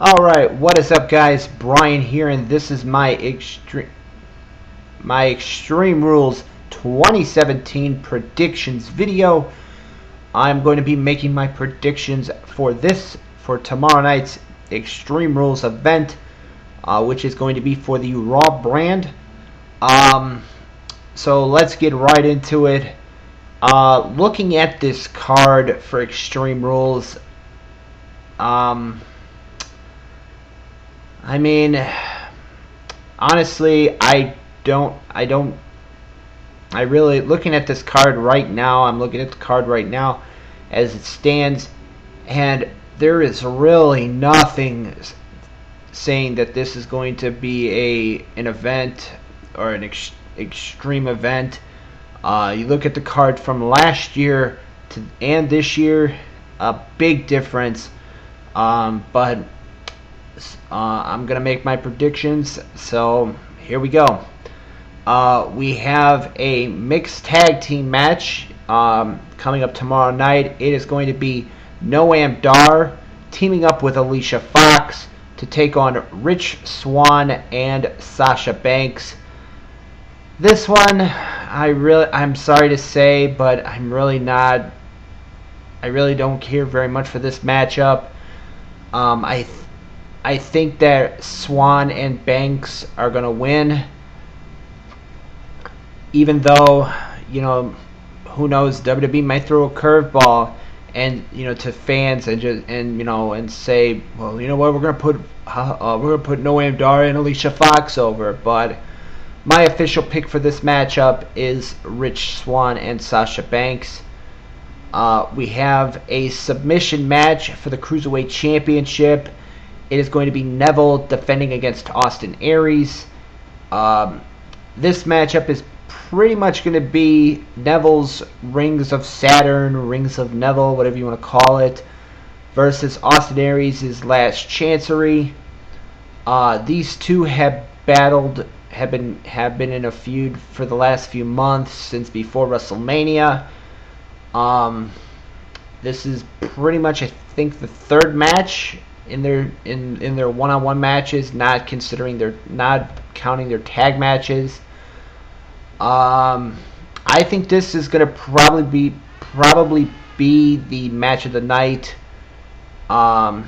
Alright, what is up guys? Brian here, and this is my Extreme Rules 2017 predictions video. I'm going to be making my predictions for tomorrow night's Extreme Rules event, which is going to be for the Raw brand. So let's get right into it. Looking at this card for Extreme Rules, I mean, honestly, looking at this card right now, I'm looking at the card right now as it stands, and there is really nothing saying that this is going to be an event or an extreme event. You look at the card from last year and this year, a big difference, but I'm going to make my predictions, so here we go. We have a mixed tag team match coming up tomorrow night. It is going to be Noam Dar teaming up with Alicia Fox to take on Rich Swann and Sasha Banks. This one, I'm sorry to say, but I really don't care very much for this matchup. I think that Swann and Banks are going to win. Even though, who knows, WWE might throw a curveball and, to fans and say, well, you know what, we're going to put Noam Dar and Alicia Fox over. But my official pick for this matchup is Rich Swann and Sasha Banks. We have a submission match for the Cruiserweight Championship. It is going to be Neville defending against Austin Aries. This matchup is pretty much going to be Neville's Rings of Saturn, Rings of Neville, whatever you want to call it, versus Austin Aries' Last Chancery. These two have been in a feud for the last few months, since before WrestleMania. This is pretty much, I think, the third match in their one-on-one matches, not counting their tag matches. I think this is going to probably be the match of the night. And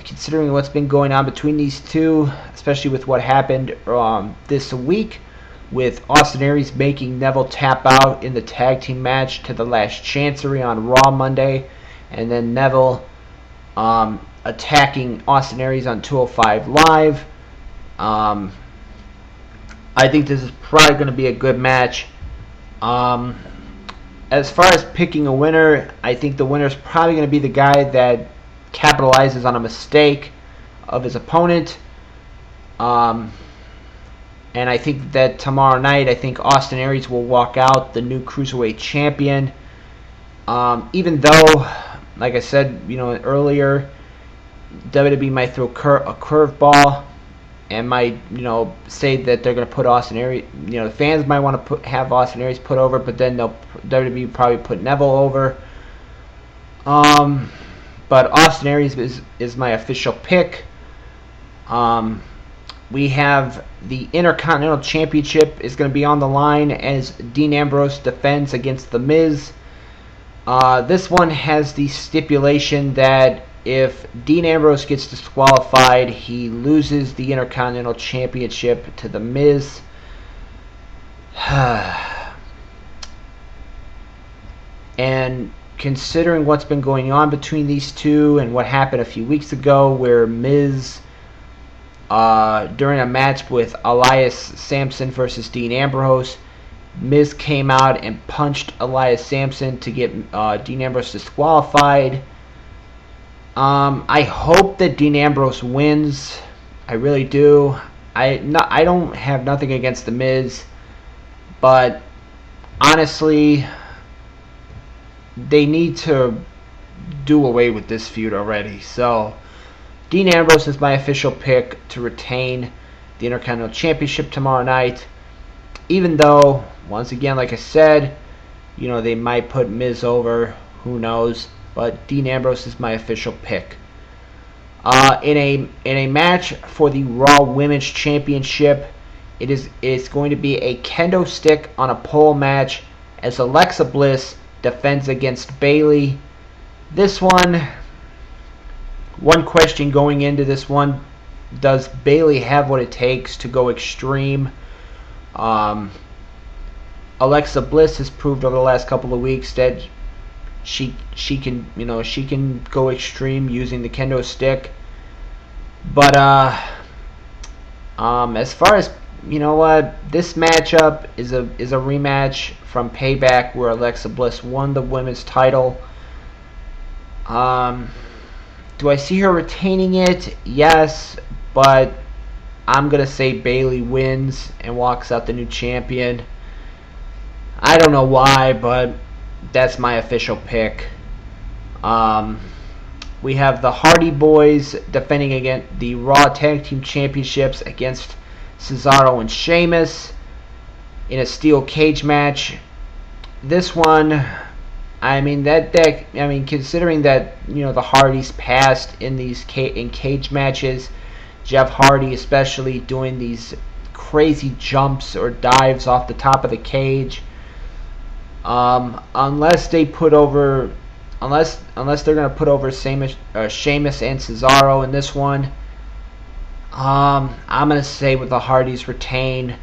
considering what's been going on between these two, especially with what happened this week, with Austin Aries making Neville tap out in the tag team match to the Last Chancery on Raw Monday, and then Neville attacking Austin Aries on 205 Live. I think this is probably going to be a good match. As far as picking a winner, I think the winner is probably going to be the guy that capitalizes on a mistake of his opponent. And I think that tomorrow night, Austin Aries will walk out the new Cruiserweight Champion. Even though, like I said, earlier, WWE might throw a curveball and might, say that they're going to put Austin Aries. The fans might want to have Austin Aries put over, but then WWE probably put Neville over. But Austin Aries is my official pick. We have the Intercontinental Championship is going to be on the line as Dean Ambrose defends against The Miz. This one has the stipulation that if Dean Ambrose gets disqualified, he loses the Intercontinental Championship to The Miz. And considering what's been going on between these two and what happened a few weeks ago, where Miz, during a match with Elias Samson versus Dean Ambrose, Miz came out and punched Elias Samson to get Dean Ambrose disqualified. I hope that Dean Ambrose wins. I really do. I don't have nothing against The Miz, but honestly, they need to do away with this feud already. So, Dean Ambrose is my official pick to retain the Intercontinental Championship tomorrow night. Even though, once again, like I said, they might put Miz over. Who knows? But Dean Ambrose is my official pick. In a match for the Raw Women's Championship, it's going to be a kendo stick on a pole match as Alexa Bliss defends against Bayley. This one question going into this one: does Bayley have what it takes to go extreme? Alexa Bliss has proved over the last couple of weeks that she can go extreme using the kendo stick. But as far as this matchup is a rematch from Payback where Alexa Bliss won the women's title. Do I see her retaining it? Yes, but I'm gonna say Bayley wins and walks out the new champion. I don't know why, but that's my official pick. We have the Hardy Boys defending against the Raw Tag Team Championships against Cesaro and Sheamus in a steel cage match. This one, considering that the Hardys passed in these cage matches, Jeff Hardy especially doing these crazy jumps or dives off the top of the cage. Unless they're gonna put over Sheamus and Cesaro in this one, I'm gonna say with the Hardys retain,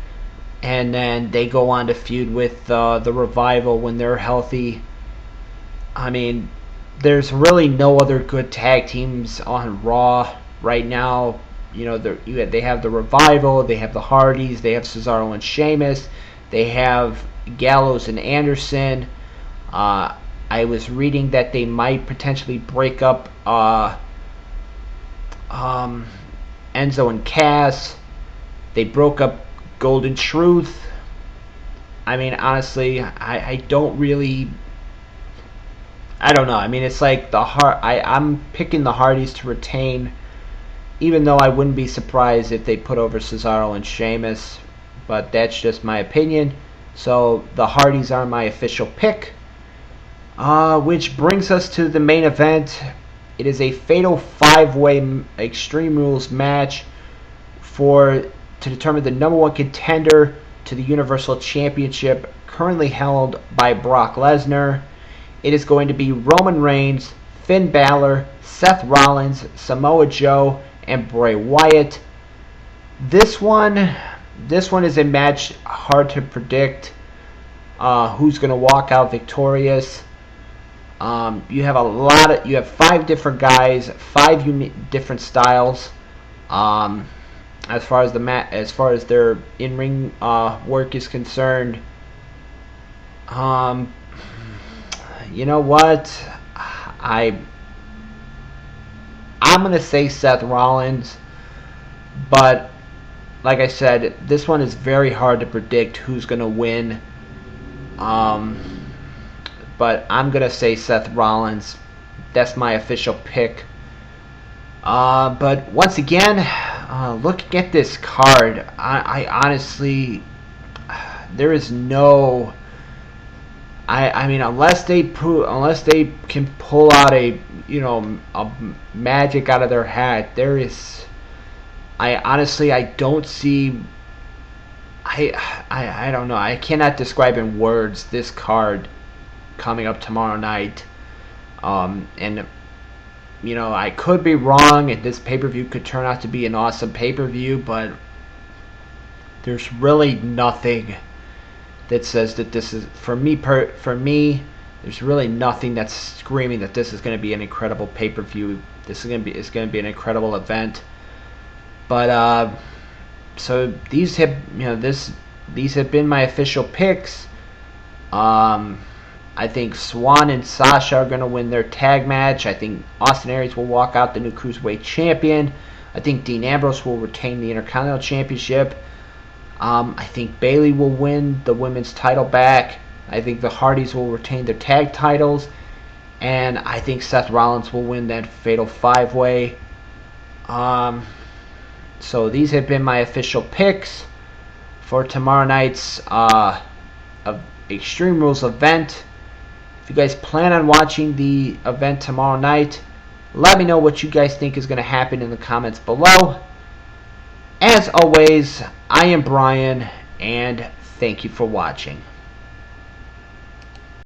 and then they go on to feud with the Revival when they're healthy. There's really no other good tag teams on Raw right now. They have the Revival, they have the Hardys, they have Cesaro and Sheamus, they have Gallows and Anderson. I was reading that they might potentially break up Enzo and Cass. They broke up Golden Truth. Honestly, I don't know. It's like I'm picking the Hardys to retain, even though I wouldn't be surprised if they put over Cesaro and Sheamus. But that's just my opinion. So the Hardys are my official pick. Which brings us to the main event. It is a fatal 5-way Extreme Rules match to determine the number one contender to the Universal Championship, currently held by Brock Lesnar. It is going to be Roman Reigns, Finn Balor, Seth Rollins, Samoa Joe, and Bray Wyatt. This one is a match hard to predict who's going to walk out victorious. You have 5 different guys, 5 different styles. As far as their in-ring work is concerned. You know what? I'm gonna say Seth Rollins, but like I said, this one is very hard to predict who's gonna win. But I'm gonna say Seth Rollins. That's my official pick. But once again, looking at this card, I honestly, there is no. Unless they can pull out a magic out of their hat, there is. I honestly don't see. I don't know. I cannot describe in words this card coming up tomorrow night. And I could be wrong, and this pay-per-view could turn out to be an awesome pay-per-view, but there's really nothing that says that this is for me. There's really nothing that's screaming that this is going to be an incredible pay-per-view. It's going to be an incredible event. But so these have been my official picks. I think Swan and Sasha are going to win their tag match. I think Austin Aries will walk out the new Cruiserweight champion. I think Dean Ambrose will retain the Intercontinental Championship. I think Bayley will win the women's title back. I think the Hardys will retain their tag titles. And I think Seth Rollins will win that fatal 5-way. So these have been my official picks for tomorrow night's Extreme Rules event. If you guys plan on watching the event tomorrow night, Let me know what you guys think is going to happen in the comments below. As always, I am Brian, and thank you for watching.